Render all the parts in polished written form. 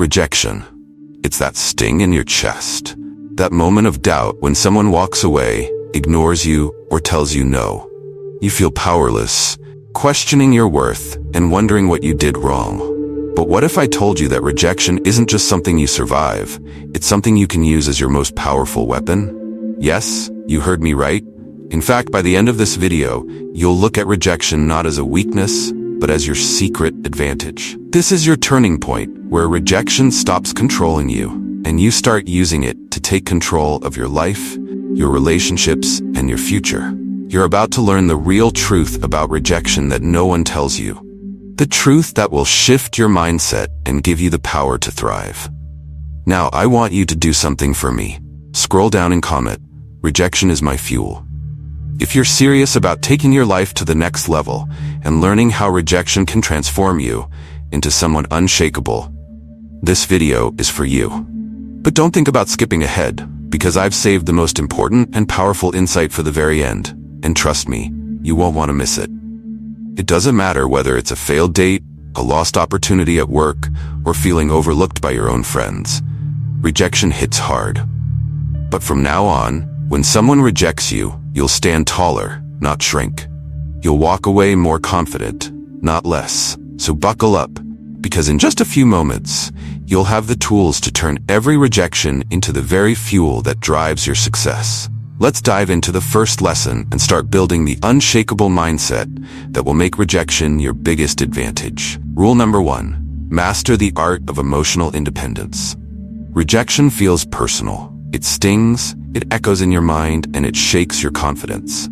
Rejection. It's that sting in your chest. That moment of doubt when someone walks away, ignores you, or tells you no. You feel powerless, questioning your worth and wondering what you did wrong. But what if I told you that rejection isn't just something you survive, it's something you can use as your most powerful weapon? Yes, you heard me right. In fact, by the end of this video, you'll look at rejection not as a weakness, but as your secret advantage. This is your turning point, where rejection stops controlling you, and you start using it to take control of your life, your relationships, and your future. You're about to learn the real truth about rejection that no one tells you. The truth that will shift your mindset and give you the power to thrive. Now, I want you to do something for me. Scroll down and comment, "Rejection is my fuel." If you're serious about taking your life to the next level and learning how rejection can transform you into someone unshakable, this video is for you. But don't think about skipping ahead, because I've saved the most important and powerful insight for the very end. And trust me, you won't want to miss it. It doesn't matter whether it's a failed date, a lost opportunity at work, or feeling overlooked by your own friends. Rejection hits hard. But from now on, when someone rejects you, you'll stand taller, not shrink. You'll walk away more confident, not less. So buckle up, because in just a few moments, you'll have the tools to turn every rejection into the very fuel that drives your success. Let's dive into the first lesson and start building the unshakable mindset that will make rejection your biggest advantage. Rule number 1, master the art of emotional independence. Rejection feels personal. It stings, it echoes in your mind, and it shakes your confidence.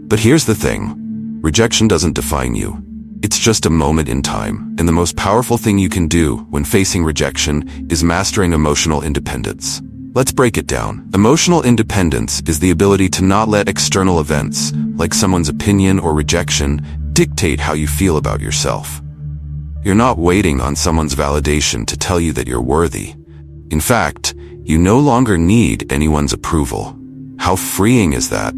But here's the thing, rejection doesn't define you. It's just a moment in time, and the most powerful thing you can do when facing rejection is mastering emotional independence. Let's break it down. Emotional independence is the ability to not let external events, like someone's opinion or rejection, dictate how you feel about yourself. You're not waiting on someone's validation to tell you that you're worthy. In fact, you no longer need anyone's approval. How freeing is that?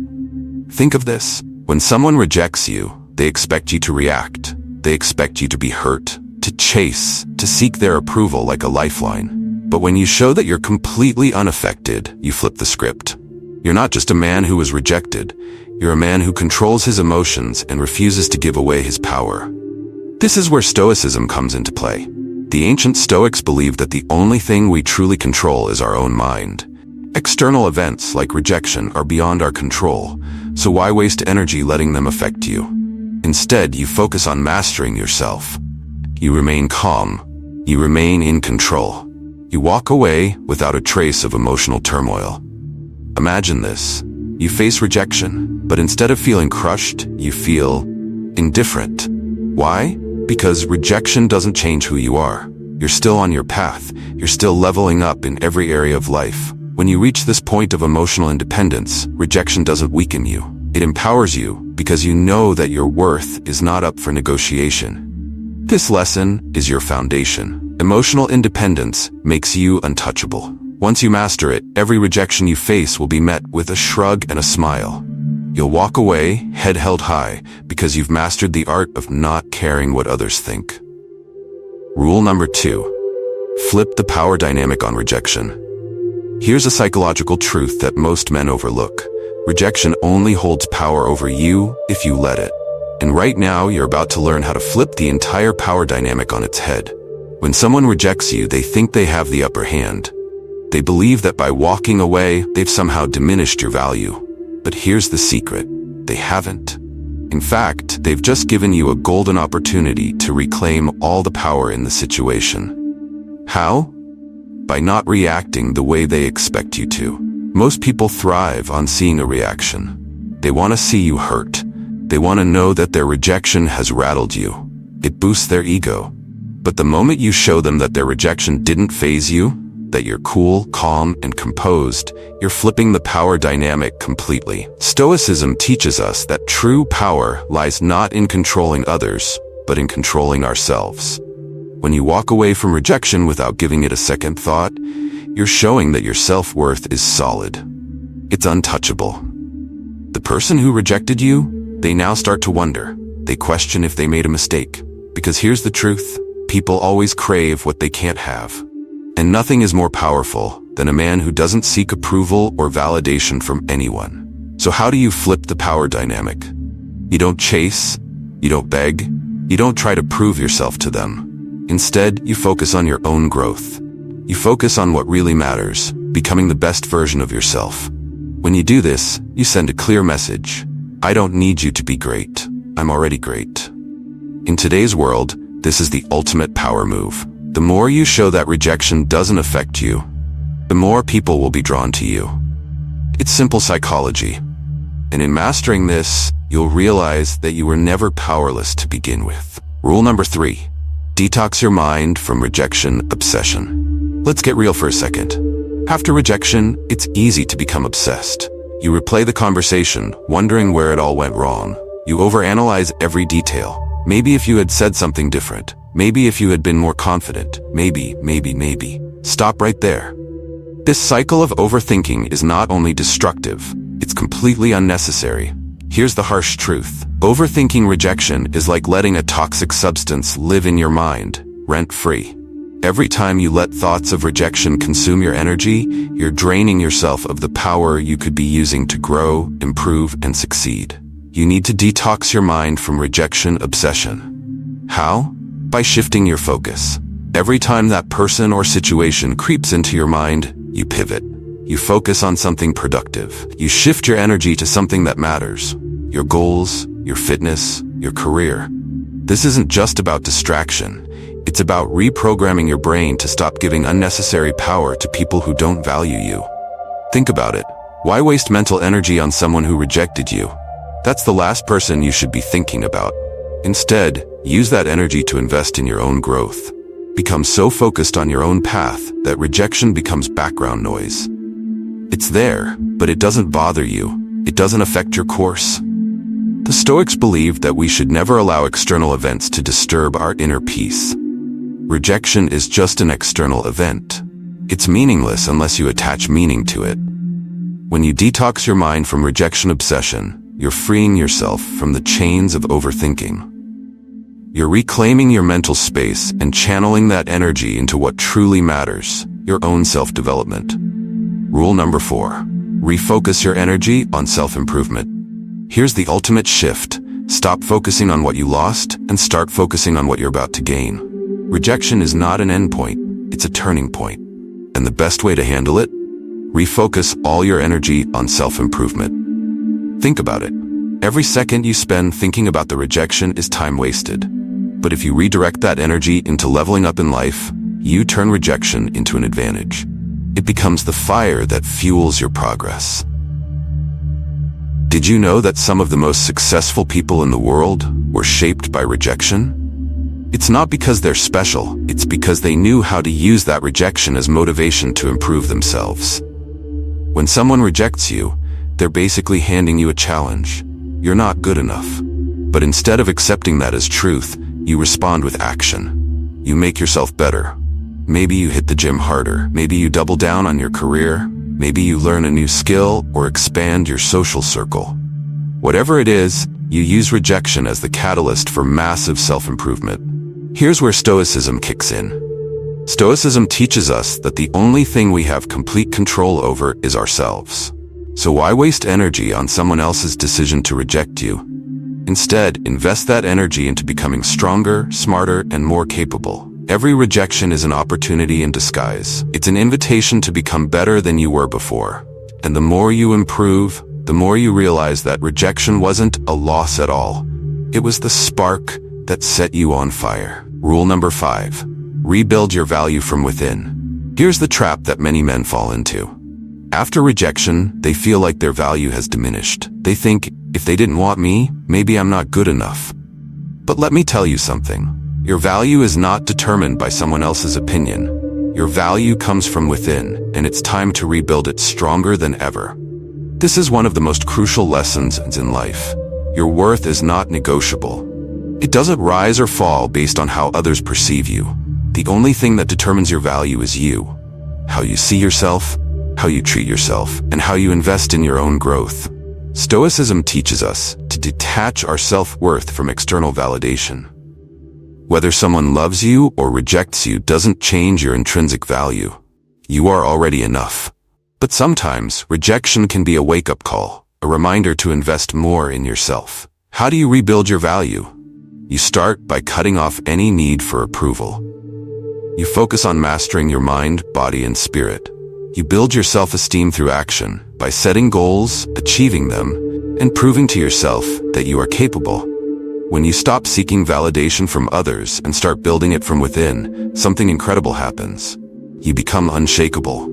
Think of this. When someone rejects you, they expect you to react. They expect you to be hurt, to chase, to seek their approval like a lifeline. But when you show that you're completely unaffected, you flip the script. You're not just a man who was rejected. You're a man who controls his emotions and refuses to give away his power. This is where Stoicism comes into play. The ancient Stoics believed that the only thing we truly control is our own mind. External events like rejection are beyond our control, so why waste energy letting them affect you? Instead, you focus on mastering yourself. You remain calm. You remain in control. You walk away without a trace of emotional turmoil. Imagine this. You face rejection, but instead of feeling crushed, you feel indifferent. Why? Because rejection doesn't change who you are. You're still on your path. You're still leveling up in every area of life. When you reach this point of emotional independence, rejection doesn't weaken you. It empowers you because you know that your worth is not up for negotiation. This lesson is your foundation. Emotional independence makes you untouchable. Once you master it, every rejection you face will be met with a shrug and a smile. You'll walk away, head held high, because you've mastered the art of not caring what others think. Rule number 2, flip the power dynamic on rejection. Here's a psychological truth that most men overlook. Rejection only holds power over you if you let it. And right now, you're about to learn how to flip the entire power dynamic on its head. When someone rejects you, they think they have the upper hand. They believe that by walking away, they've somehow diminished your value. But here's the secret. They haven't. In fact, they've just given you a golden opportunity to reclaim all the power in the situation. How? By not reacting the way they expect you to. Most people thrive on seeing a reaction. They want to see you hurt. They want to know that their rejection has rattled you. It boosts their ego. But the moment you show them that their rejection didn't faze you, that you're cool, calm, and composed, you're flipping the power dynamic completely. Stoicism teaches us that true power lies not in controlling others, but in controlling ourselves. When you walk away from rejection without giving it a second thought, you're showing that your self-worth is solid. It's untouchable. The person who rejected you, they now start to wonder. They question if they made a mistake. Because here's the truth. People always crave what they can't have. And nothing is more powerful than a man who doesn't seek approval or validation from anyone. So how do you flip the power dynamic? You don't chase, you don't beg, you don't try to prove yourself to them. Instead, you focus on your own growth. You focus on what really matters, becoming the best version of yourself. When you do this, you send a clear message. I don't need you to be great. I'm already great. In today's world, this is the ultimate power move. The more you show that rejection doesn't affect you, the more people will be drawn to you. It's simple psychology. And in mastering this, you'll realize that you were never powerless to begin with. Rule number 3. Detox your mind from rejection obsession. Let's get real for a second. After rejection, it's easy to become obsessed. You replay the conversation, wondering where it all went wrong. You overanalyze every detail. Maybe if you had said something different. Maybe if you had been more confident. Maybe. Stop right there. This cycle of overthinking is not only destructive, it's completely unnecessary. Here's the harsh truth. Overthinking rejection is like letting a toxic substance live in your mind, rent-free. Every time you let thoughts of rejection consume your energy, you're draining yourself of the power you could be using to grow, improve, and succeed. You need to detox your mind from rejection obsession. How? By shifting your focus. Every time that person or situation creeps into your mind, you pivot. You focus on something productive. You shift your energy to something that matters. Your goals, your fitness, your career. This isn't just about distraction. It's about reprogramming your brain to stop giving unnecessary power to people who don't value you. Think about it. Why waste mental energy on someone who rejected you? That's the last person you should be thinking about. Instead, use that energy to invest in your own growth. Become so focused on your own path that rejection becomes background noise. It's there, but it doesn't bother you. It doesn't affect your course. The Stoics believed that we should never allow external events to disturb our inner peace. Rejection is just an external event. It's meaningless unless you attach meaning to it. When you detox your mind from rejection obsession, you're freeing yourself from the chains of overthinking. You're reclaiming your mental space and channeling that energy into what truly matters, your own self-development. Rule number 4. Refocus your energy on self-improvement. Here's the ultimate shift. Stop focusing on what you lost and start focusing on what you're about to gain. Rejection is not an endpoint, it's a turning point. And the best way to handle it? Refocus all your energy on self-improvement. Think about it. Every second you spend thinking about the rejection is time wasted. But if you redirect that energy into leveling up in life, you turn rejection into an advantage. It becomes the fire that fuels your progress. Did you know that some of the most successful people in the world were shaped by rejection? It's not because they're special, it's because they knew how to use that rejection as motivation to improve themselves. When someone rejects you, they're basically handing you a challenge. You're not good enough. But instead of accepting that as truth, you respond with action. You make yourself better. Maybe you hit the gym harder. Maybe you double down on your career. Maybe you learn a new skill or expand your social circle. Whatever it is, you use rejection as the catalyst for massive self-improvement. Here's where Stoicism kicks in. Stoicism teaches us that the only thing we have complete control over is ourselves. So why waste energy on someone else's decision to reject you? Instead, invest that energy into becoming stronger, smarter, and more capable. Every rejection is an opportunity in disguise. It's an invitation to become better than you were before. And the more you improve, the more you realize that rejection wasn't a loss at all. It was the spark that set you on fire. Rule number 5. Rebuild your value from within. Here's the trap that many men fall into. After rejection, they feel like their value has diminished. They think, if they didn't want me, maybe I'm not good enough. But let me tell you something. Your value is not determined by someone else's opinion. Your value comes from within, and it's time to rebuild it stronger than ever. This is one of the most crucial lessons in life. Your worth is not negotiable. It doesn't rise or fall based on how others perceive you. The only thing that determines your value is you. How you see yourself, how you treat yourself, and how you invest in your own growth. Stoicism teaches us to detach our self-worth from external validation. Whether someone loves you or rejects you doesn't change your intrinsic value. You are already enough. But sometimes, rejection can be a wake-up call, a reminder to invest more in yourself. How do you rebuild your value? You start by cutting off any need for approval. You focus on mastering your mind, body, and spirit. You build your self-esteem through action, by setting goals, achieving them, and proving to yourself that you are capable. When you stop seeking validation from others and start building it from within, something incredible happens. You become unshakable.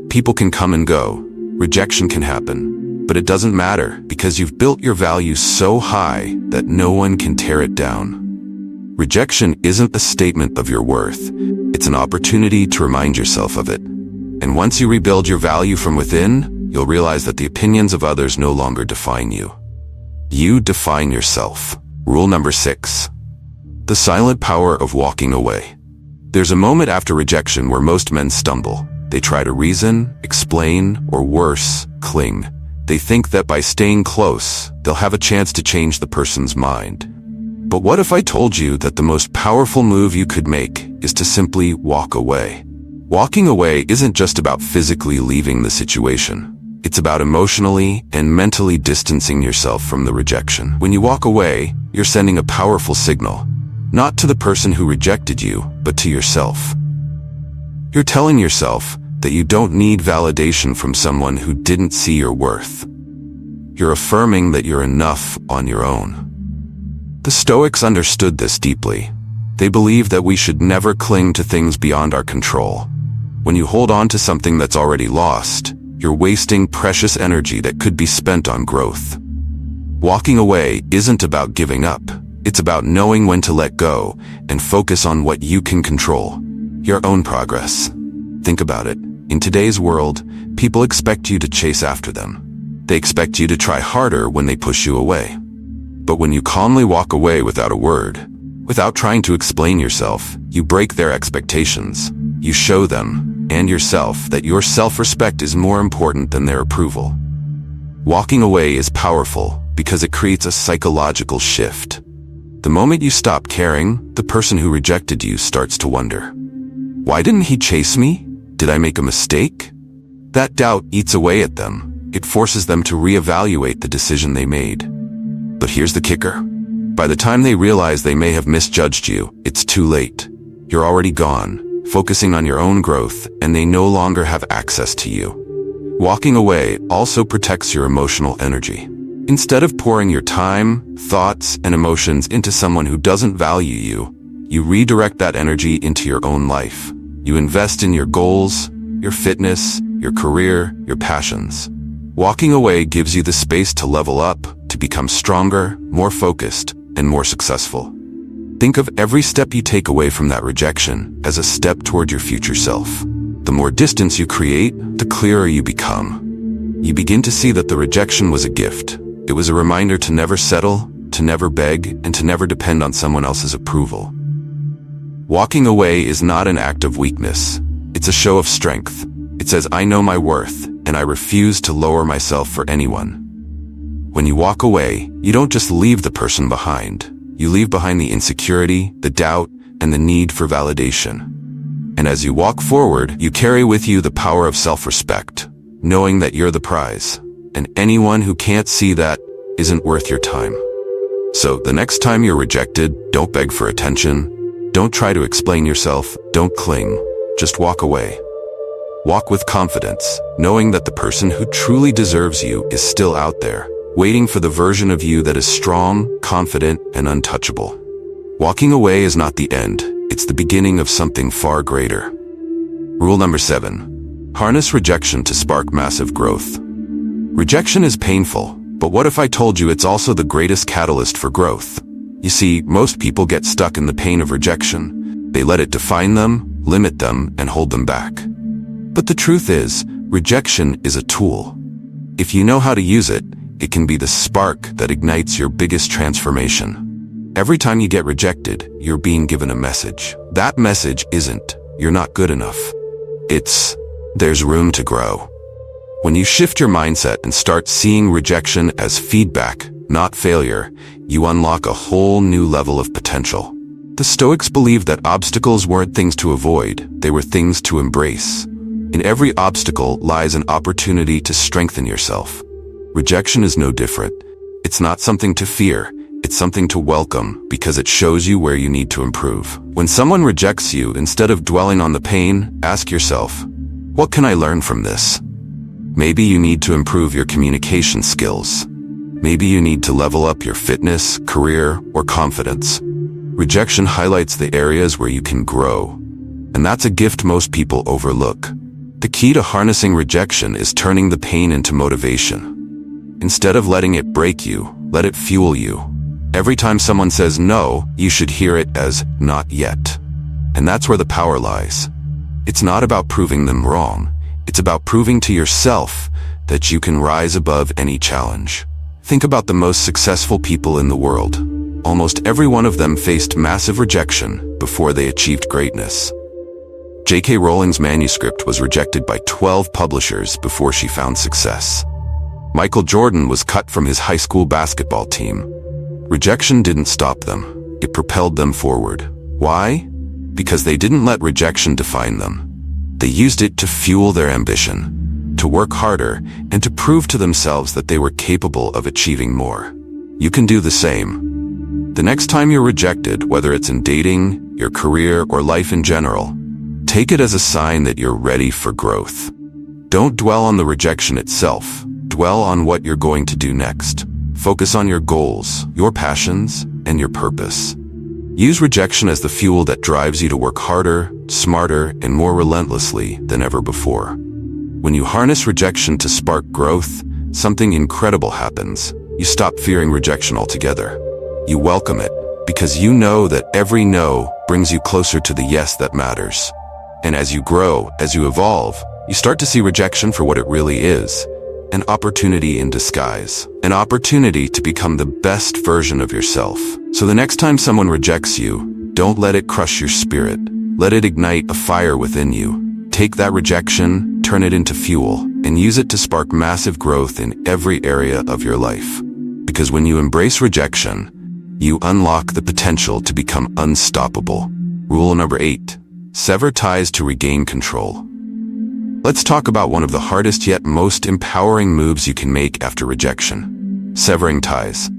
People can come and go, rejection can happen, but it doesn't matter because you've built your value so high that no one can tear it down. Rejection isn't a statement of your worth, it's an opportunity to remind yourself of it. And once you rebuild your value from within, you'll realize that the opinions of others no longer define you. You define yourself. Rule number 6. The silent power of walking away. There's a moment after rejection where most men stumble. They try to reason, explain, or worse, cling. They think that by staying close, they'll have a chance to change the person's mind. But what if I told you that the most powerful move you could make is to simply walk away? Walking away isn't just about physically leaving the situation. It's about emotionally and mentally distancing yourself from the rejection. When you walk away, you're sending a powerful signal, not to the person who rejected you, but to yourself. You're telling yourself that you don't need validation from someone who didn't see your worth. You're affirming that you're enough on your own. The Stoics understood this deeply. They believed that we should never cling to things beyond our control. When you hold on to something that's already lost, you're wasting precious energy that could be spent on growth. Walking away isn't about giving up. It's about knowing when to let go and focus on what you can control, your own progress. Think about it. In today's world, people expect you to chase after them. They expect you to try harder when they push you away. But when you calmly walk away without a word, without trying to explain yourself, you break their expectations. You show them, and yourself, that your self-respect is more important than their approval. Walking away is powerful because it creates a psychological shift. The moment you stop caring, the person who rejected you starts to wonder, why didn't he chase me? Did I make a mistake? That doubt eats away at them. It forces them to reevaluate the decision they made. But here's the kicker. By the time they realize they may have misjudged you, it's too late. You're already gone, focusing on your own growth, and they no longer have access to you. Walking away also protects your emotional energy. Instead of pouring your time, thoughts, and emotions into someone who doesn't value you, you redirect that energy into your own life. You invest in your goals, your fitness, your career, your passions. Walking away gives you the space to level up, to become stronger, more focused, and more successful. Think of every step you take away from that rejection as a step toward your future self. The more distance you create, the clearer you become. You begin to see that the rejection was a gift. It was a reminder to never settle, to never beg, and to never depend on someone else's approval. Walking away is not an act of weakness. It's a show of strength. It says, I know my worth, and I refuse to lower myself for anyone. When you walk away, you don't just leave the person behind. You leave behind the insecurity, the doubt, and the need for validation. And as you walk forward, you carry with you the power of self-respect, knowing that you're the prize. And anyone who can't see that isn't worth your time. So the next time you're rejected, don't beg for attention. Don't try to explain yourself. Don't cling. Just walk away. Walk with confidence, knowing that the person who truly deserves you is still out there, waiting for the version of you that is strong, confident, and untouchable. Walking away is not the end. It's the beginning of something far greater. Rule number 7. Harness rejection to spark massive growth. Rejection is painful, but what if I told you it's also the greatest catalyst for growth? You see, most people get stuck in the pain of rejection. They let it define them, limit them, and hold them back. But the truth is, rejection is a tool. If you know how to use it, it can be the spark that ignites your biggest transformation. Every time you get rejected, you're being given a message. That message isn't, you're not good enough. It's, there's room to grow. When you shift your mindset and start seeing rejection as feedback, not failure, you unlock a whole new level of potential. The The Stoics believed that obstacles weren't things to avoid, they were things to embrace. In every obstacle lies an opportunity to strengthen yourself. Rejection is no different. It's not something to fear, it's something to welcome because it shows you where you need to improve. When someone rejects you, instead of dwelling on the pain, ask yourself, what can I learn from this? Maybe you need to improve your communication skills. Maybe you need to level up your fitness, career, or confidence. Rejection highlights the areas where you can grow, and that's a gift most people overlook. The key to harnessing rejection is turning the pain into motivation. Instead of letting it break you, let it fuel you. Every time someone says no, you should hear it as not yet. And that's where the power lies. It's not about proving them wrong. It's about proving to yourself that you can rise above any challenge. Think about the most successful people in the world. Almost every one of them faced massive rejection before they achieved greatness. J.K. Rowling's manuscript was rejected by 12 publishers before she found success. Michael Jordan was cut from his high school basketball team. Rejection didn't stop them. It propelled them forward. Why? Because they didn't let rejection define them. They used it to fuel their ambition, to work harder, and to prove to themselves that they were capable of achieving more. You can do the same. The next time you're rejected, whether it's in dating, your career, or life in general, take it as a sign that you're ready for growth. Don't dwell on the rejection itself. Dwell on what you're going to do next. Focus on your goals, your passions, and your purpose. Use rejection as the fuel that drives you to work harder, smarter, and more relentlessly than ever before. When you harness rejection to spark growth, something incredible happens. You stop fearing rejection altogether. You welcome it because you know that every no brings you closer to the yes that matters. And as you grow, as you evolve, you start to see rejection for what it really is. An opportunity in disguise. An opportunity to become the best version of yourself. So the next time someone rejects you, don't let it crush your spirit. Let it ignite a fire within you. Take that rejection, turn it into fuel, and use it to spark massive growth in every area of your life. Because when you embrace rejection, you unlock the potential to become unstoppable. Rule number 8. Sever ties to regain control. Let's talk about one of the hardest yet most empowering moves you can make after rejection. Severing ties.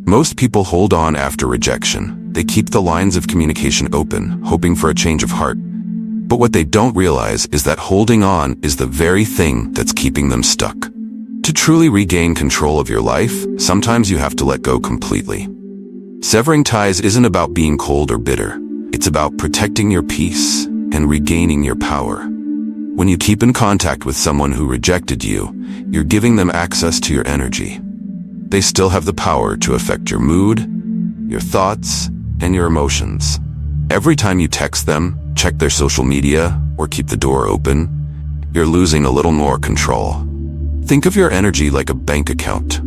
Most people hold on after rejection. They keep the lines of communication open, hoping for a change of heart. But what they don't realize is that holding on is the very thing that's keeping them stuck. To truly regain control of your life, sometimes you have to let go completely. Severing ties isn't about being cold or bitter. It's about protecting your peace and regaining your power. When you keep in contact with someone who rejected you, you're giving them access to your energy. They still have the power to affect your mood, your thoughts, and your emotions. Every time you text them, check their social media, or keep the door open, you're losing a little more control. Think of your energy like a bank account.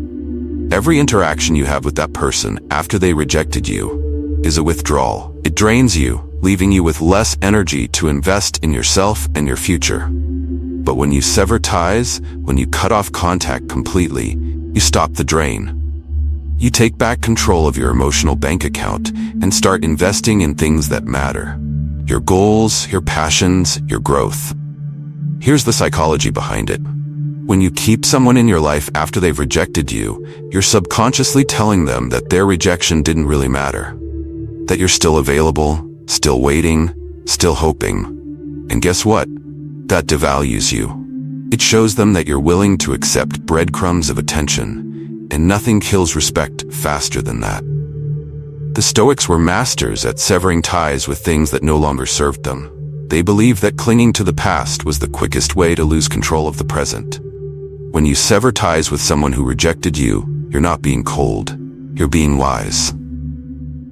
Every interaction you have with that person after they rejected you is a withdrawal. It drains you, leaving you with less energy to invest in yourself and your future. But when you sever ties, when you cut off contact completely, you stop the drain. You take back control of your emotional bank account and start investing in things that matter. Your goals, your passions, your growth. Here's the psychology behind it. When you keep someone in your life after they've rejected you, you're subconsciously telling them that their rejection didn't really matter. That you're still available, still waiting, still hoping. And guess what? That devalues you. It shows them that you're willing to accept breadcrumbs of attention, and nothing kills respect faster than that. The Stoics were masters at severing ties with things that no longer served them. They believed that clinging to the past was the quickest way to lose control of the present. When you sever ties with someone who rejected you, you're not being cold, you're being wise.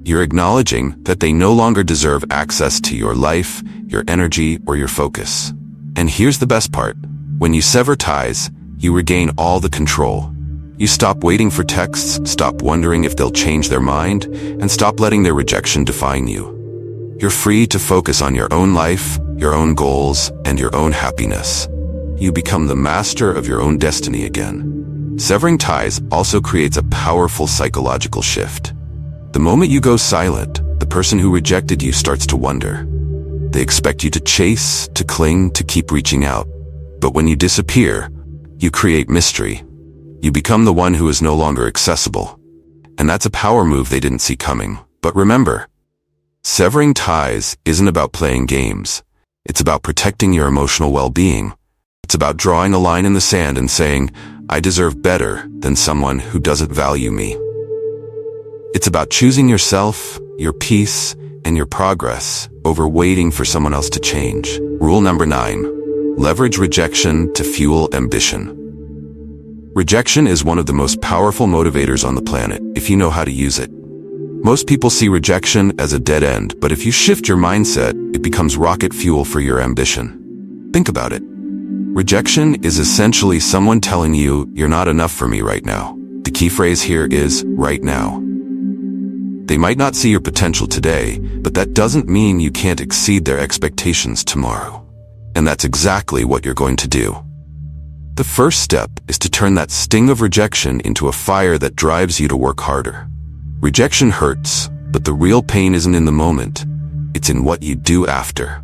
You're acknowledging that they no longer deserve access to your life, your energy, or your focus. And here's the best part. When you sever ties, you regain all the control. You stop waiting for texts, stop wondering if they'll change their mind, and stop letting their rejection define you. You're free to focus on your own life, your own goals, and your own happiness. You become the master of your own destiny again. Severing ties also creates a powerful psychological shift. The moment you go silent, the person who rejected you starts to wonder. They expect you to chase, to cling, to keep reaching out. But when you disappear, you create mystery. You become the one who is no longer accessible. And that's a power move they didn't see coming. But remember, severing ties isn't about playing games. It's about protecting your emotional well-being. It's about drawing a line in the sand and saying, I deserve better than someone who doesn't value me. It's about choosing yourself, your peace, and your progress over waiting for someone else to change. Rule number 9, leverage rejection to fuel ambition. Rejection is one of the most powerful motivators on the planet if you know how to use it. Most people see rejection as a dead end, but if you shift your mindset, it becomes rocket fuel for your ambition. Think about it. Rejection is essentially someone telling you you're not enough for me right now. The key phrase here is right now. They might not see your potential today, but that doesn't mean you can't exceed their expectations tomorrow. And that's exactly what you're going to do. The first step is to turn that sting of rejection into a fire that drives you to work harder. Rejection hurts, but the real pain isn't in the moment. It's in what you do after.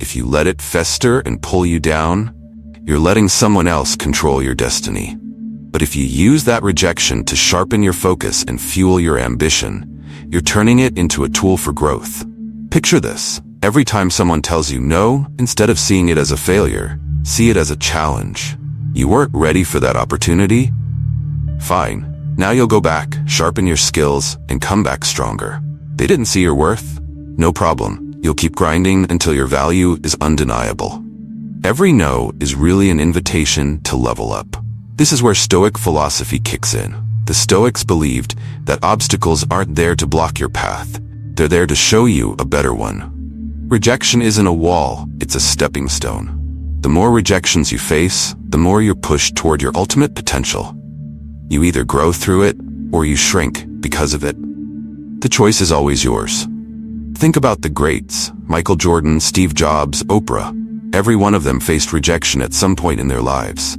If you let it fester and pull you down, you're letting someone else control your destiny. But if you use that rejection to sharpen your focus and fuel your ambition, you're turning it into a tool for growth. Picture this. Every time someone tells you no, instead of seeing it as a failure, see it as a challenge. You weren't ready for that opportunity? Fine. Now you'll go back, sharpen your skills, and come back stronger. They didn't see your worth? No problem. You'll keep grinding until your value is undeniable. Every no is really an invitation to level up. This is where Stoic philosophy kicks in. The Stoics believed that obstacles aren't there to block your path. They're there to show you a better one. Rejection isn't a wall, it's a stepping stone. The more rejections you face, the more you're pushed toward your ultimate potential. You either grow through it, or you shrink because of it. The choice is always yours. Think about the greats, Michael Jordan, Steve Jobs, Oprah. Every one of them faced rejection at some point in their lives.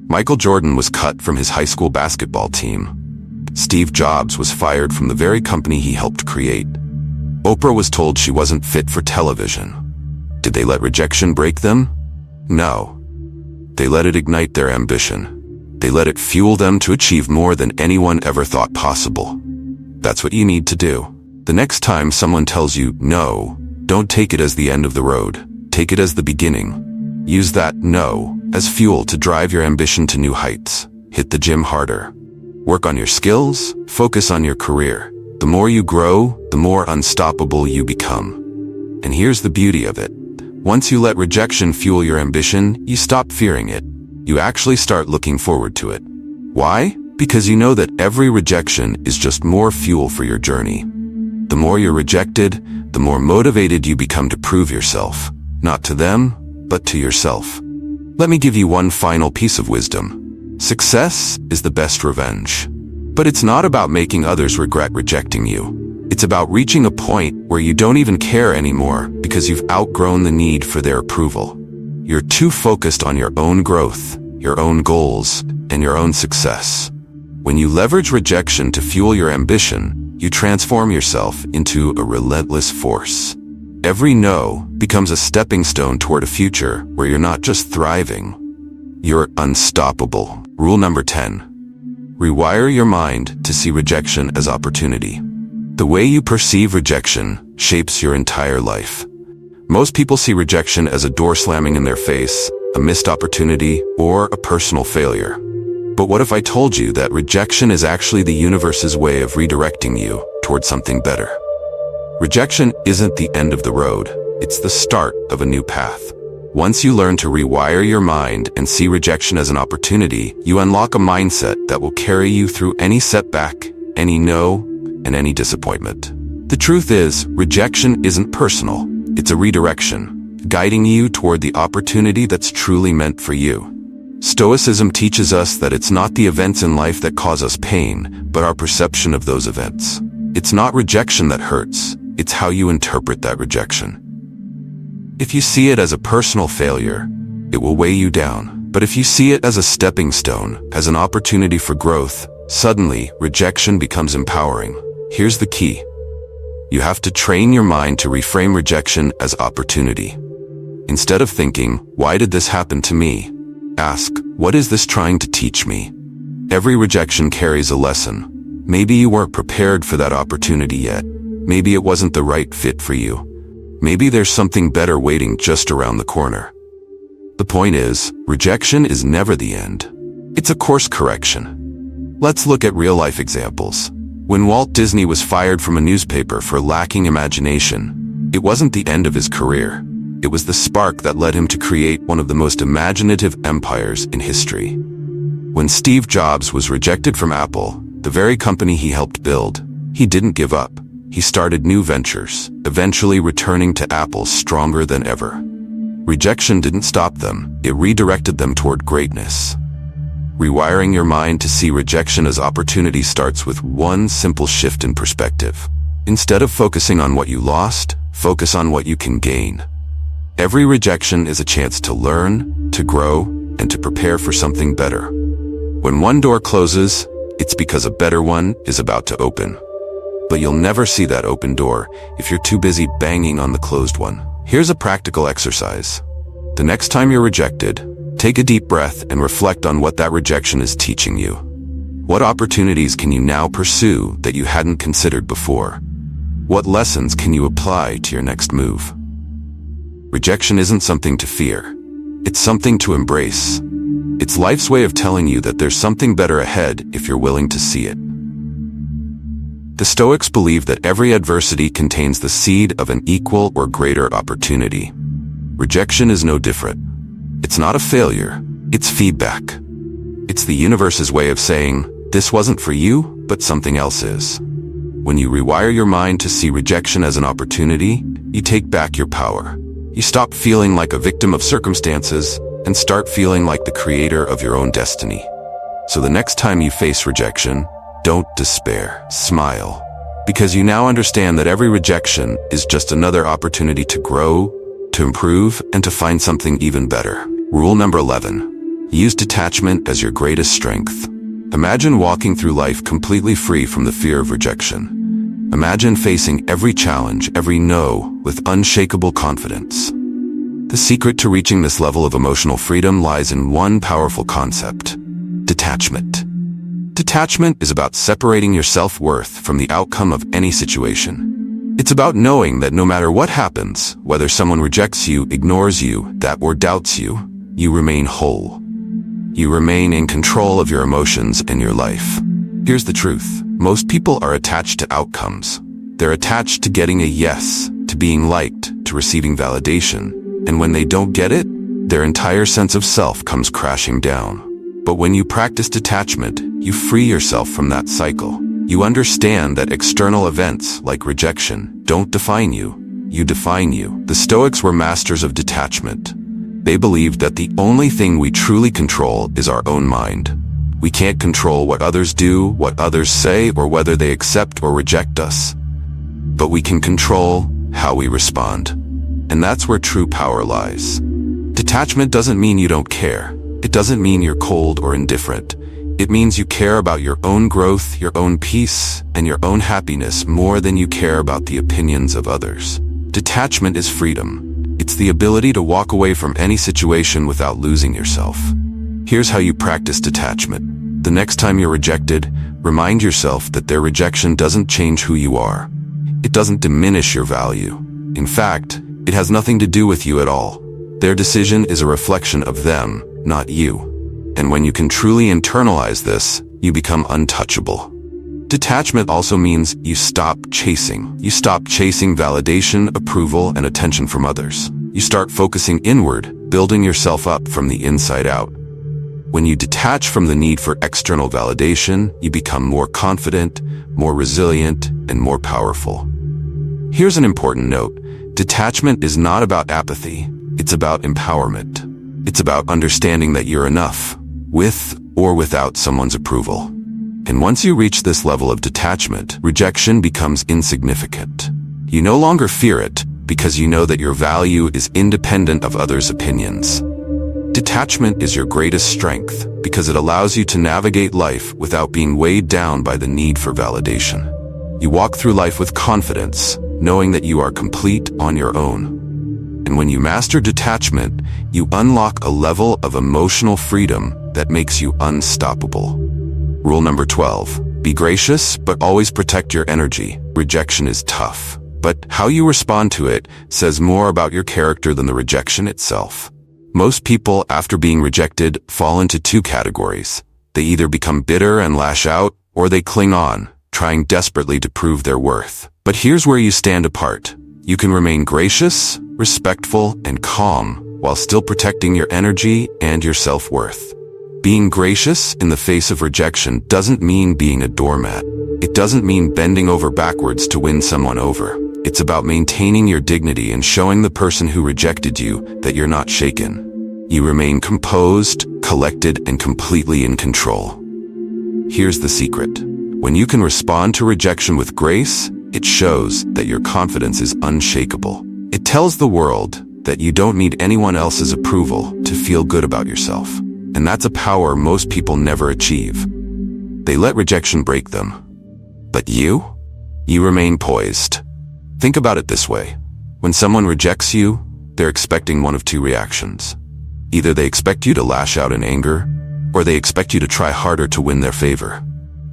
Michael Jordan was cut from his high school basketball team. Steve Jobs was fired from the very company he helped create. Oprah was told she wasn't fit for television. Did they let rejection break them? No. They let it ignite their ambition. They let it fuel them to achieve more than anyone ever thought possible. That's what you need to do. The next time someone tells you no, don't take it as the end of the road. Take it as the beginning. Use that no as fuel to drive your ambition to new heights. Hit the gym harder. Work on your skills, focus on your career. The more you grow, the more unstoppable you become. And here's the beauty of it. Once you let rejection fuel your ambition, you stop fearing it. You actually start looking forward to it. Why? Because you know that every rejection is just more fuel for your journey. The more you're rejected, the more motivated you become to prove yourself. Not to them, but to yourself. Let me give you one final piece of wisdom. Success is the best revenge. But it's not about making others regret rejecting you. It's about reaching a point where you don't even care anymore because you've outgrown the need for their approval. You're too focused on your own growth, your own goals, and your own success. When you leverage rejection to fuel your ambition, you transform yourself into a relentless force. Every no becomes a stepping stone toward a future where you're not just thriving, you're unstoppable. Rule number 10. Rewire your mind to see rejection as opportunity. The way you perceive rejection shapes your entire life. Most people see rejection as a door slamming in their face, a missed opportunity, or a personal failure. But what if I told you that rejection is actually the universe's way of redirecting you toward something better? Rejection isn't the end of the road, it's the start of a new path. Once you learn to rewire your mind and see rejection as an opportunity, you unlock a mindset that will carry you through any setback, any no, and any disappointment. The truth is, rejection isn't personal, it's a redirection, guiding you toward the opportunity that's truly meant for you. Stoicism teaches us that it's not the events in life that cause us pain, but our perception of those events. It's not rejection that hurts, it's how you interpret that rejection. If you see it as a personal failure, it will weigh you down. But if you see it as a stepping stone, as an opportunity for growth, suddenly rejection becomes empowering. Here's the key. You have to train your mind to reframe rejection as opportunity. Instead of thinking, "Why did this happen to me?" ask, "What is this trying to teach me?" Every rejection carries a lesson. Maybe you weren't prepared for that opportunity yet. Maybe it wasn't the right fit for you. Maybe there's something better waiting just around the corner. The point is, rejection is never the end. It's a course correction. Let's look at real-life examples. When Walt Disney was fired from a newspaper for lacking imagination, it wasn't the end of his career. It was the spark that led him to create one of the most imaginative empires in history. When Steve Jobs was rejected from Apple, the very company he helped build, he didn't give up. He started new ventures, eventually returning to Apple stronger than ever. Rejection didn't stop them, it redirected them toward greatness. Rewiring your mind to see rejection as opportunity starts with one simple shift in perspective. Instead of focusing on what you lost, focus on what you can gain. Every rejection is a chance to learn, to grow, and to prepare for something better. When one door closes, it's because a better one is about to open. But you'll never see that open door if you're too busy banging on the closed one. Here's a practical exercise. The next time you're rejected, take a deep breath and reflect on what that rejection is teaching you. What opportunities can you now pursue that you hadn't considered before? What lessons can you apply to your next move? Rejection isn't something to fear. It's something to embrace. It's life's way of telling you that there's something better ahead if you're willing to see it. The Stoics believe that every adversity contains the seed of an equal or greater opportunity. Rejection is no different. It's not a failure, it's feedback. It's the universe's way of saying, this wasn't for you, but something else is. When you rewire your mind to see rejection as an opportunity, you take back your power. You stop feeling like a victim of circumstances and start feeling like the creator of your own destiny. So the next time you face rejection, don't despair, smile. Because you now understand that every rejection is just another opportunity to grow, to improve, and to find something even better. Rule number 11. Use detachment as your greatest strength. Imagine walking through life completely free from the fear of rejection. Imagine facing every challenge, every no, with unshakable confidence. The secret to reaching this level of emotional freedom lies in one powerful concept: detachment. Detachment is about separating your self-worth from the outcome of any situation. It's about knowing that no matter what happens, whether someone rejects you, ignores you, or doubts you, you remain whole. You remain in control of your emotions and your life. Here's the truth. Most people are attached to outcomes. They're attached to getting a yes, to being liked, to receiving validation. And when they don't get it, their entire sense of self comes crashing down. But when you practice detachment, you free yourself from that cycle. You understand that external events, like rejection, don't define you. You define you. The Stoics were masters of detachment. They believed that the only thing we truly control is our own mind. We can't control what others do, what others say, or whether they accept or reject us. But we can control how we respond. And that's where true power lies. Detachment doesn't mean you don't care. It doesn't mean you're cold or indifferent. It means you care about your own growth, your own peace, and your own happiness more than you care about the opinions of others. Detachment is freedom. It's the ability to walk away from any situation without losing yourself. Here's how you practice detachment. The next time you're rejected, remind yourself that their rejection doesn't change who you are. It doesn't diminish your value. In fact, it has nothing to do with you at all. Their decision is a reflection of them, not you. And when you can truly internalize this, you become untouchable. Detachment also means you stop chasing. You stop chasing validation, approval, and attention from others. You start focusing inward, building yourself up from the inside out. When you detach from the need for external validation, you become more confident, more resilient, and more powerful. Here's an important note. Detachment is not about apathy. It's about empowerment. It's about understanding that you're enough, with or without someone's approval. And once you reach this level of detachment, rejection becomes insignificant. You no longer fear it because you know that your value is independent of others' opinions. Detachment is your greatest strength because it allows you to navigate life without being weighed down by the need for validation. You walk through life with confidence, knowing that you are complete on your own. And when you master detachment, you unlock a level of emotional freedom that makes you unstoppable. Rule number 12. Be gracious, but always protect your energy. Rejection is tough, but how you respond to it says more about your character than the rejection itself. Most people, after being rejected, fall into two categories. They either become bitter and lash out, or they cling on, trying desperately to prove their worth. But here's where you stand apart. You can remain gracious, respectful, and calm, while still protecting your energy and your self-worth. Being gracious in the face of rejection doesn't mean being a doormat. It doesn't mean bending over backwards to win someone over. It's about maintaining your dignity and showing the person who rejected you that you're not shaken. You remain composed, collected, and completely in control. Here's the secret. When you can respond to rejection with grace, it shows that your confidence is unshakable. It tells the world that you don't need anyone else's approval to feel good about yourself. And that's a power most people never achieve. They let rejection break them. But you remain poised. Think about it this way. When someone rejects you, they're expecting one of two reactions. Either they expect you to lash out in anger, or they expect you to try harder to win their favor.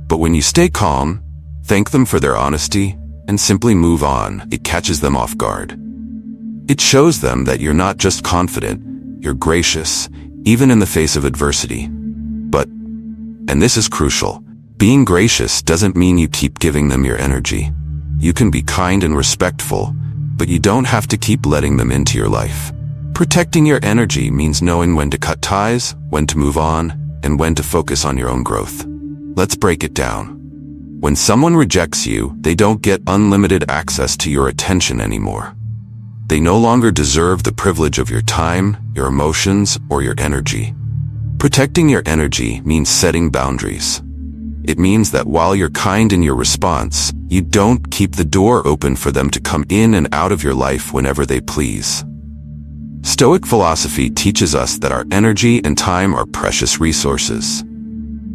But when you stay calm, thank them for their honesty, and simply move on, it catches them off guard. It shows them that you're not just confident, you're gracious, even in the face of adversity. But, and this is crucial, being gracious doesn't mean you keep giving them your energy. You can be kind and respectful, but you don't have to keep letting them into your life. Protecting your energy means knowing when to cut ties, when to move on, and when to focus on your own growth. Let's break it down. When someone rejects you, they don't get unlimited access to your attention anymore. They no longer deserve the privilege of your time, your emotions, or your energy. Protecting your energy means setting boundaries. It means that while you're kind in your response, you don't keep the door open for them to come in and out of your life whenever they please. Stoic philosophy teaches us that our energy and time are precious resources.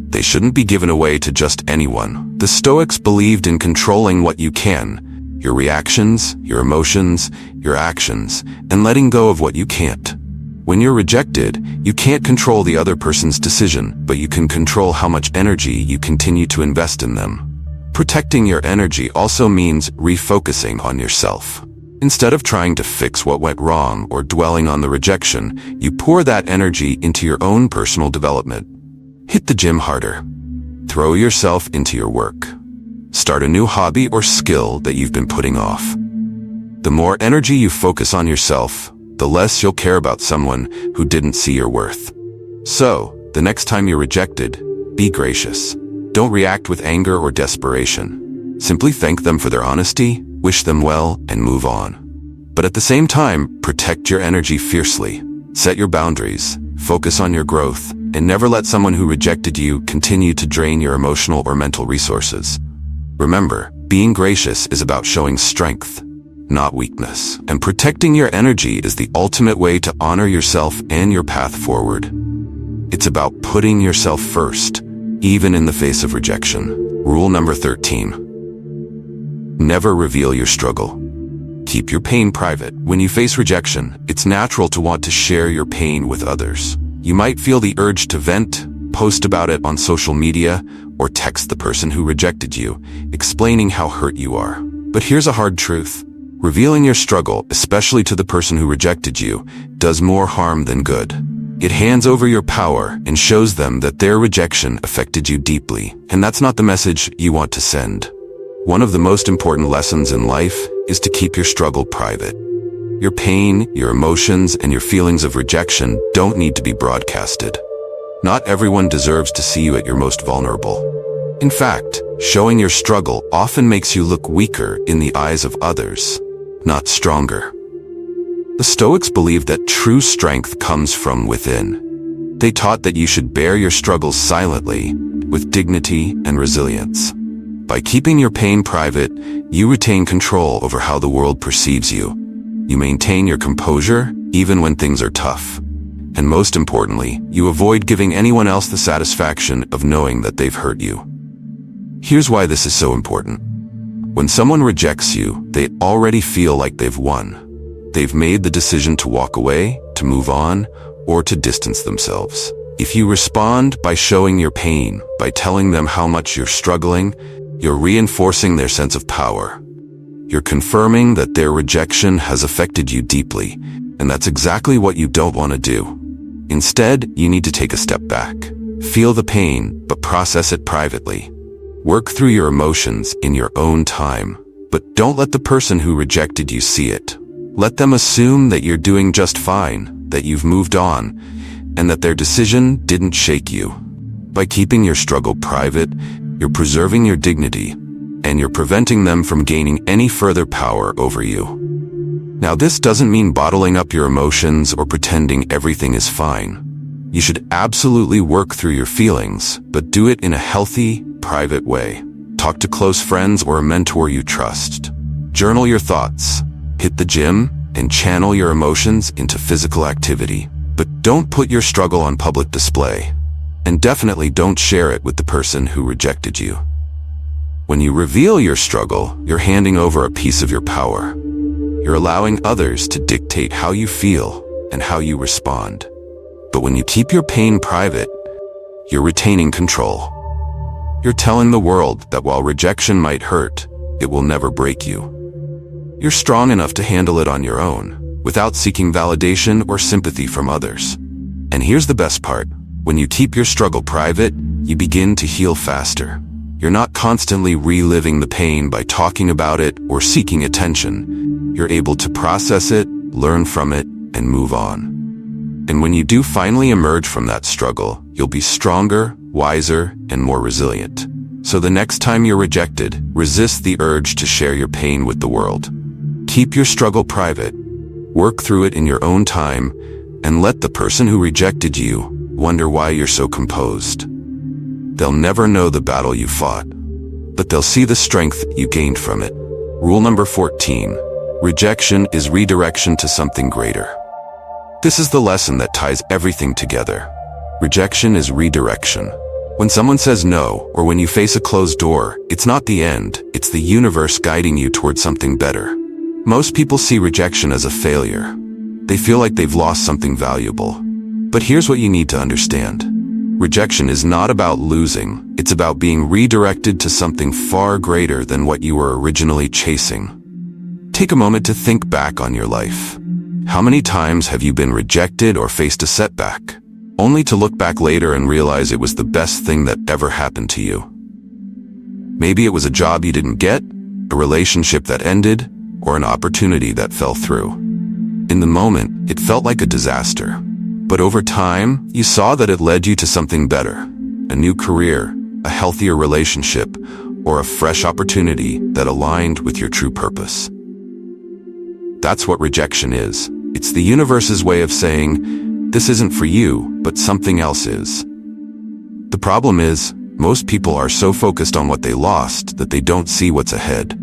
They shouldn't be given away to just anyone. The Stoics believed in controlling what you can, your reactions, your emotions, your actions, and letting go of what you can't. When you're rejected, you can't control the other person's decision, but you can control how much energy you continue to invest in them. Protecting your energy also means refocusing on yourself. Instead of trying to fix what went wrong or dwelling on the rejection, you pour that energy into your own personal development. Hit the gym harder. Throw yourself into your work. Start a new hobby or skill that you've been putting off. The more energy you focus on yourself, the less you'll care about someone who didn't see your worth. So, the next time you're rejected, be gracious. Don't react with anger or desperation. Simply thank them for their honesty, wish them well, and move on. But at the same time, protect your energy fiercely. Set your boundaries, focus on your growth, and never let someone who rejected you continue to drain your emotional or mental resources. Remember, being gracious is about showing strength, not weakness. And protecting your energy is the ultimate way to honor yourself and your path forward. It's about putting yourself first, even in the face of rejection. Rule number 13. Never reveal your struggle. Keep your pain private. When you face rejection, it's natural to want to share your pain with others. You might feel the urge to vent, post about it on social media, or text the person who rejected you, explaining how hurt you are. But here's a hard truth. Revealing your struggle, especially to the person who rejected you, does more harm than good. It hands over your power and shows them that their rejection affected you deeply, and that's not the message you want to send. One of the most important lessons in life is to keep your struggle private. Your pain, your emotions, and your feelings of rejection don't need to be broadcasted. Not everyone deserves to see you at your most vulnerable. In fact, showing your struggle often makes you look weaker in the eyes of others, not stronger. The Stoics believed that true strength comes from within. They taught that you should bear your struggles silently, with dignity and resilience. By keeping your pain private, you retain control over how the world perceives you. You maintain your composure, even when things are tough. And most importantly, you avoid giving anyone else the satisfaction of knowing that they've hurt you. Here's why this is so important. When someone rejects you, they already feel like they've won. They've made the decision to walk away, to move on, or to distance themselves. If you respond by showing your pain, by telling them how much you're struggling, you're reinforcing their sense of power. You're confirming that their rejection has affected you deeply, and that's exactly what you don't want to do. Instead, you need to take a step back. Feel the pain, but process it privately. Work through your emotions in your own time, but don't let the person who rejected you see it. Let them assume that you're doing just fine, that you've moved on, and that their decision didn't shake you. By keeping your struggle private, you're preserving your dignity, and you're preventing them from gaining any further power over you. Now, this doesn't mean bottling up your emotions or pretending everything is fine. You should absolutely work through your feelings, but do it in a healthy, private way. Talk to close friends or a mentor you trust. Journal your thoughts. Hit the gym and channel your emotions into physical activity. But don't put your struggle on public display. And definitely don't share it with the person who rejected you. When you reveal your struggle, you're handing over a piece of your power. You're allowing others to dictate how you feel and how you respond. But when you keep your pain private, you're retaining control. You're telling the world that while rejection might hurt, it will never break you. You're strong enough to handle it on your own, without seeking validation or sympathy from others. And here's the best part. When you keep your struggle private, you begin to heal faster. You're not constantly reliving the pain by talking about it or seeking attention. You're able to process it, learn from it, and move on. And when you do finally emerge from that struggle, you'll be stronger, wiser, and more resilient. So the next time you're rejected, resist the urge to share your pain with the world. Keep your struggle private, work through it in your own time, and let the person who rejected you wonder why you're so composed. They'll never know the battle you fought, but they'll see the strength you gained from it. Rule number 14. Rejection is redirection to something greater. This is the lesson that ties everything together. Rejection is redirection. When someone says no, or when you face a closed door, it's not the end, it's the universe guiding you towards something better. Most people see rejection as a failure. They feel like they've lost something valuable. But here's what you need to understand. Rejection is not about losing, it's about being redirected to something far greater than what you were originally chasing. Take a moment to think back on your life. How many times have you been rejected or faced a setback, only to look back later and realize it was the best thing that ever happened to you? Maybe it was a job you didn't get, a relationship that ended, or an opportunity that fell through. In the moment, it felt like a disaster. But over time, you saw that it led you to something better, a new career, a healthier relationship, or a fresh opportunity that aligned with your true purpose. That's what rejection is. It's the universe's way of saying, this isn't for you, but something else is. The problem is, most people are so focused on what they lost that they don't see what's ahead.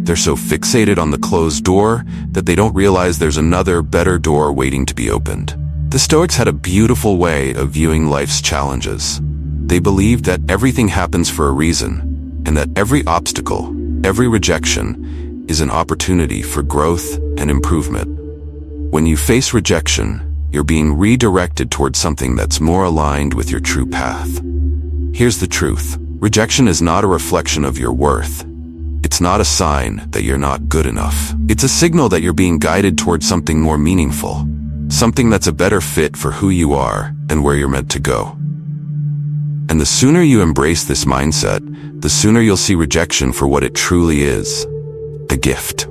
They're so fixated on the closed door that they don't realize there's another, better door waiting to be opened. The Stoics had a beautiful way of viewing life's challenges. They believed that everything happens for a reason, and that every obstacle, every rejection, is an opportunity for growth and improvement. When you face rejection, you're being redirected towards something that's more aligned with your true path. Here's the truth. Rejection is not a reflection of your worth. It's not a sign that you're not good enough. It's a signal that you're being guided towards something more meaningful. Something that's a better fit for who you are and where you're meant to go. And the sooner you embrace this mindset, the sooner you'll see rejection for what it truly is, a gift.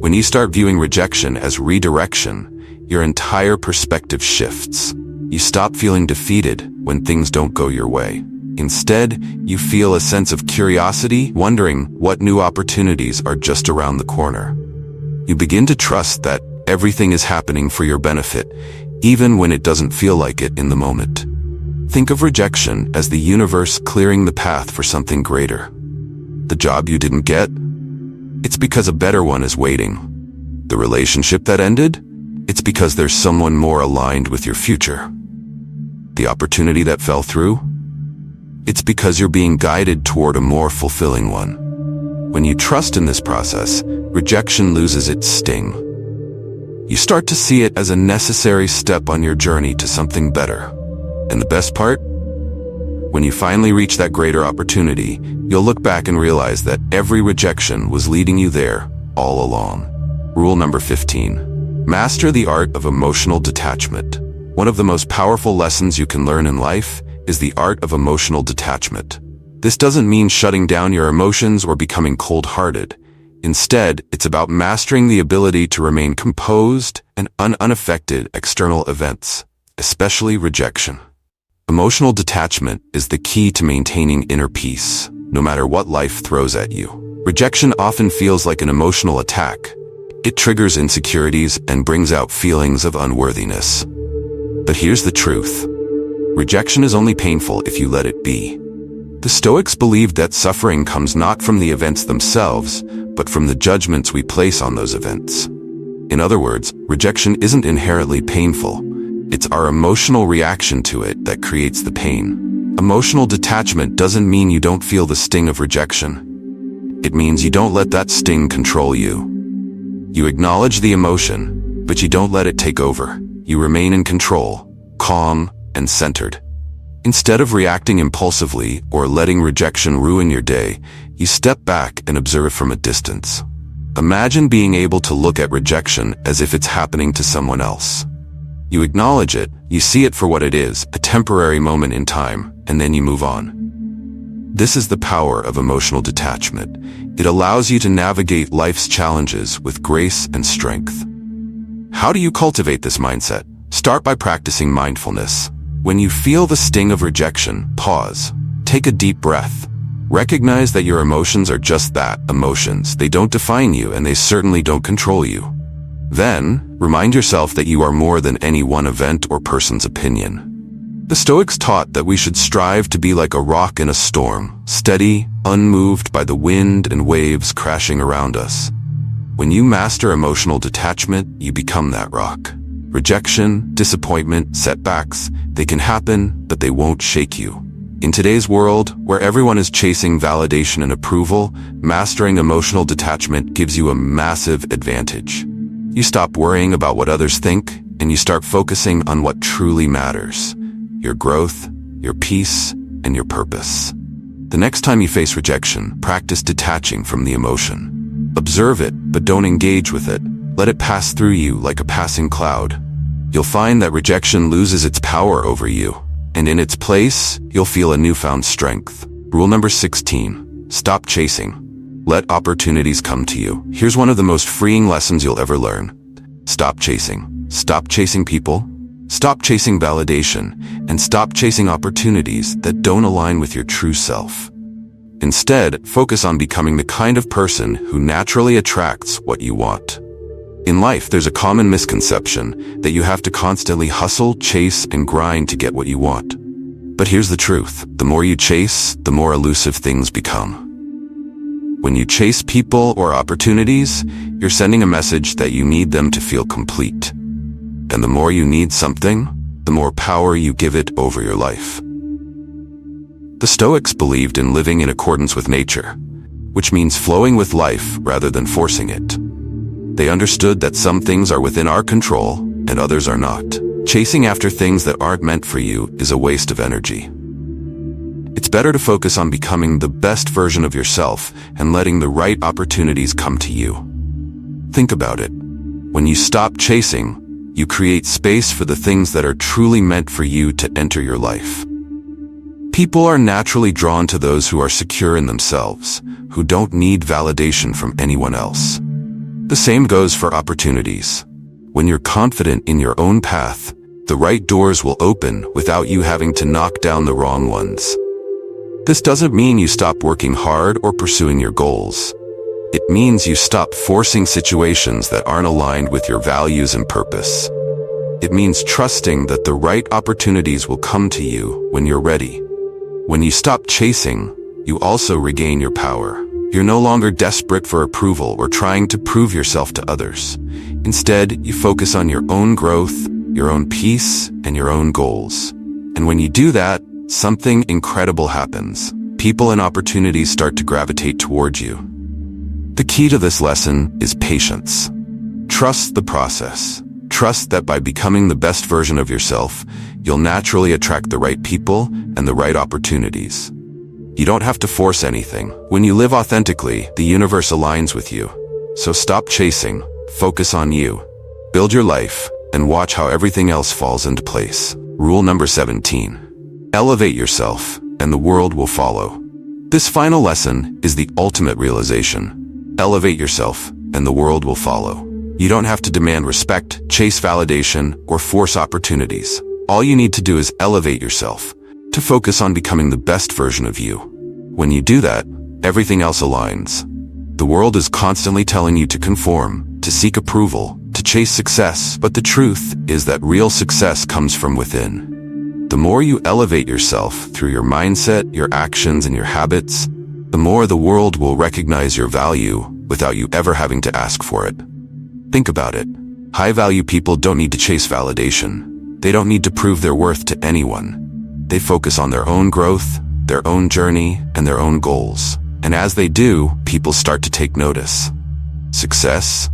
When you start viewing rejection as redirection, your entire perspective shifts. You stop feeling defeated when things don't go your way. Instead, you feel a sense of curiosity, wondering what new opportunities are just around the corner. You begin to trust that everything is happening for your benefit, even when it doesn't feel like it in the moment. Think of rejection as the universe clearing the path for something greater. The job you didn't get? It's because a better one is waiting. The relationship that ended? It's because there's someone more aligned with your future. The opportunity that fell through? It's because you're being guided toward a more fulfilling one. When you trust in this process, rejection loses its sting. You start to see it as a necessary step on your journey to something better. And the best part? When you finally reach that greater opportunity, you'll look back and realize that every rejection was leading you there all along. Rule number 15. Master the art of emotional detachment. One of the most powerful lessons you can learn in life is the art of emotional detachment. This doesn't mean shutting down your emotions or becoming cold-hearted. Instead, it's about mastering the ability to remain composed and unaffected external events, especially rejection. Emotional detachment is the key to maintaining inner peace, no matter what life throws at you. Rejection often feels like an emotional attack. It triggers insecurities and brings out feelings of unworthiness. But here's the truth. Rejection is only painful if you let it be. The Stoics believed that suffering comes not from the events themselves, but from the judgments we place on those events. In other words, rejection isn't inherently painful. It's our emotional reaction to it that creates the pain. Emotional detachment doesn't mean you don't feel the sting of rejection. It means you don't let that sting control you. You acknowledge the emotion, but you don't let it take over. You remain in control, calm, and centered. Instead of reacting impulsively or letting rejection ruin your day, you step back and observe from a distance. Imagine being able to look at rejection as if it's happening to someone else. You acknowledge it, you see it for what it is, a temporary moment in time, and then you move on. This is the power of emotional detachment. It allows you to navigate life's challenges with grace and strength. How do you cultivate this mindset? Start by practicing mindfulness. When you feel the sting of rejection, pause. Take a deep breath. Recognize that your emotions are just that, emotions. They don't define you, and they certainly don't control you. Then, remind yourself that you are more than any one event or person's opinion. The Stoics taught that we should strive to be like a rock in a storm, steady, unmoved by the wind and waves crashing around us. When you master emotional detachment, you become that rock. Rejection, disappointment, setbacks, they can happen, but they won't shake you. In today's world, where everyone is chasing validation and approval, mastering emotional detachment gives you a massive advantage. You stop worrying about what others think, and you start focusing on what truly matters: your growth, your peace, and your purpose. The next time you face rejection, practice detaching from the emotion. Observe it, but don't engage with it. Let it pass through you like a passing cloud. You'll find that rejection loses its power over you, and in its place, you'll feel a newfound strength. Rule number 16. Stop chasing. Let opportunities come to you. Here's one of the most freeing lessons you'll ever learn. Stop chasing. Stop chasing people. Stop chasing validation, and stop chasing opportunities that don't align with your true self. Instead, focus on becoming the kind of person who naturally attracts what you want. In life, there's a common misconception that you have to constantly hustle, chase, and grind to get what you want. But here's the truth. The more you chase, the more elusive things become. When you chase people or opportunities, you're sending a message that you need them to feel complete. And the more you need something, the more power you give it over your life. The Stoics believed in living in accordance with nature, which means flowing with life rather than forcing it. They understood that some things are within our control and others are not. Chasing after things that aren't meant for you is a waste of energy. It's better to focus on becoming the best version of yourself and letting the right opportunities come to you. Think about it. When you stop chasing, you create space for the things that are truly meant for you to enter your life. People are naturally drawn to those who are secure in themselves, who don't need validation from anyone else. The same goes for opportunities. When you're confident in your own path, the right doors will open without you having to knock down the wrong ones. This doesn't mean you stop working hard or pursuing your goals. It means you stop forcing situations that aren't aligned with your values and purpose. It means trusting that the right opportunities will come to you when you're ready. When you stop chasing, you also regain your power. You're no longer desperate for approval or trying to prove yourself to others. Instead, you focus on your own growth, your own peace, and your own goals. And when you do that, something incredible happens. People and opportunities start to gravitate toward you. The key to this lesson is patience. Trust the process. Trust that by becoming the best version of yourself, you'll naturally attract the right people and the right opportunities. You don't have to force anything. When you live authentically, the universe aligns with you. So stop chasing, focus on you. Build your life, and watch how everything else falls into place. Rule number 17. Elevate yourself, and the world will follow. This final lesson is the ultimate realization. Elevate yourself, and the world will follow. You don't have to demand respect, chase validation, or force opportunities. All you need to do is elevate yourself, to focus on becoming the best version of you. When you do that, everything else aligns. The world is constantly telling you to conform, to seek approval, to chase success, but the truth is that real success comes from within. The more you elevate yourself through your mindset, your actions, and your habits, the more the world will recognize your value without you ever having to ask for it. Think about it. High-value people don't need to chase validation. They don't need to prove their worth to anyone. They focus on their own growth, their own journey, and their own goals. And as they do, people start to take notice. Success,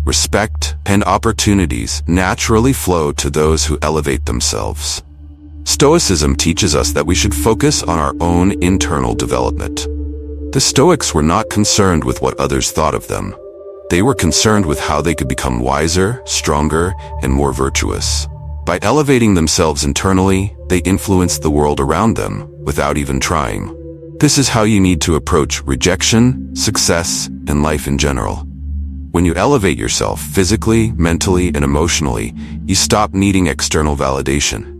respect, and opportunities naturally flow to those who elevate themselves. Stoicism teaches us that we should focus on our own internal development. The Stoics were not concerned with what others thought of them. They were concerned with how they could become wiser, stronger, and more virtuous. By elevating themselves internally, they influenced the world around them without even trying. This is how you need to approach rejection, success, and life in general. When you elevate yourself physically, mentally, and emotionally, you stop needing external validation.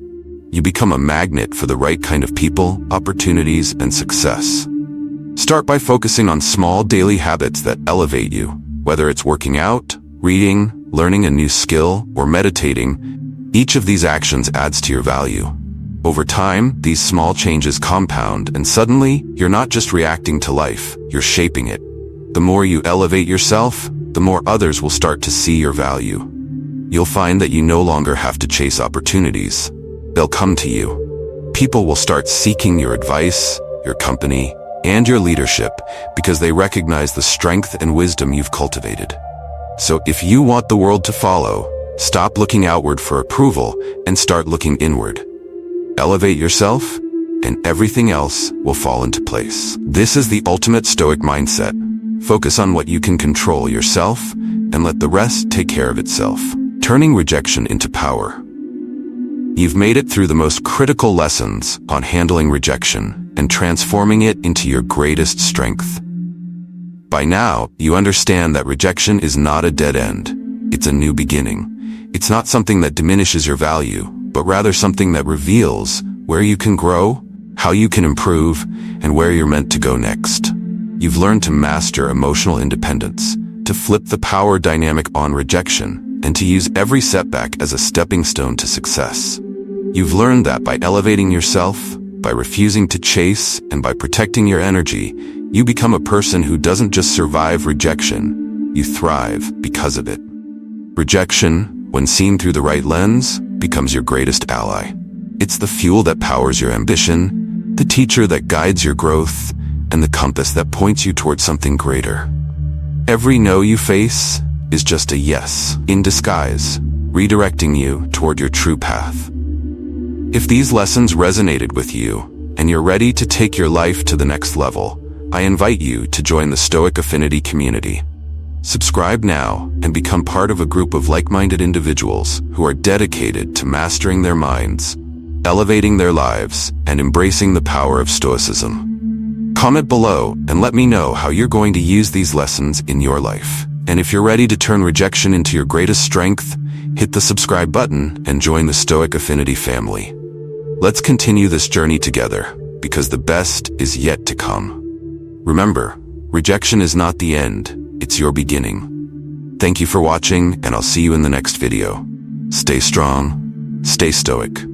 You become a magnet for the right kind of people, opportunities, and success. Start by focusing on small daily habits that elevate you. Whether it's working out, reading, learning a new skill, or meditating, each of these actions adds to your value. Over time, these small changes compound, and suddenly, you're not just reacting to life, you're shaping it. The more you elevate yourself, the more others will start to see your value. You'll find that you no longer have to chase opportunities. They'll come to you. People will start seeking your advice, your company, and your leadership because they recognize the strength and wisdom you've cultivated. So if you want the world to follow, stop looking outward for approval and start looking inward. Elevate yourself, and everything else will fall into place. This is the ultimate Stoic mindset. Focus on what you can control yourself, and let the rest take care of itself. Turning rejection into power. You've made it through the most critical lessons on handling rejection and transforming it into your greatest strength. By now, you understand that rejection is not a dead end. It's a new beginning. It's not something that diminishes your value, but rather something that reveals where you can grow, how you can improve, and where you're meant to go next. You've learned to master emotional independence, to flip the power dynamic on rejection, and to use every setback as a stepping stone to success. You've learned that by elevating yourself, by refusing to chase, and by protecting your energy, you become a person who doesn't just survive rejection, you thrive because of it. Rejection, when seen through the right lens, becomes your greatest ally. It's the fuel that powers your ambition, the teacher that guides your growth, and the compass that points you towards something greater. Every no you face is just a yes in disguise, redirecting you toward your true path. If these lessons resonated with you, and you're ready to take your life to the next level, I invite you to join the Stoic Affinity community. Subscribe now and become part of a group of like-minded individuals who are dedicated to mastering their minds, elevating their lives, and embracing the power of Stoicism. Comment below and let me know how you're going to use these lessons in your life. And if you're ready to turn rejection into your greatest strength, hit the subscribe button and join the Stoic Affinity family. Let's continue this journey together, because the best is yet to come. Remember, rejection is not the end. It's your beginning. Thank you for watching, and I'll see you in the next video. Stay strong, stay stoic.